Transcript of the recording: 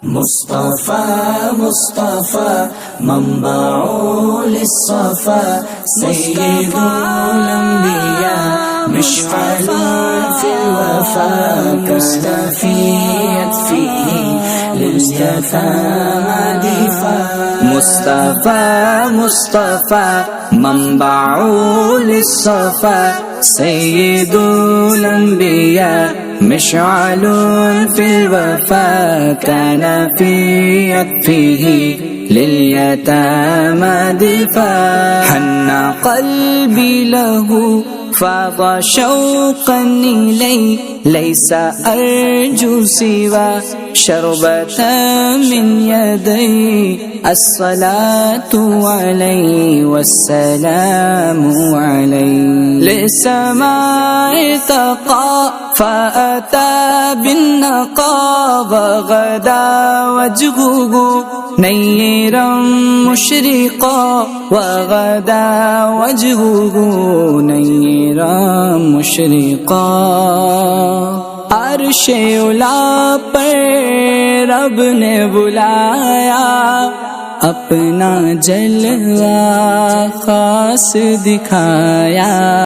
मुस्तफा मुस्तफा मंबाउल सफा सय्यदुल अंबिया मिशअलुन फिल वफा कस्तफियत फीही लिलयतामा दिफा मुस्तफा मुस्तफा मंबाउल सफा सय्यदुल अंबिया मिशअलुन फिल वफा काना फी यक्फिही लिलयतामा दिफा हन्ना क़ल्बी लहू फाज़ शौक़न इलैहि लैसा अर्जू सिवा शरबतन मिन यदैहि अस्सलातु अलैहि वस्सलामु अलैहि लिस्समाइ तक़ा फ़अता बिन्नक़ा वग़दा वजहुहु नय्यरम मुशरिक़ा वग़दा वजहुहु नय्यरम मुशरिक़ा अर्शे उला पर रब ने बुलाया अपना जलवा खास दिखाया।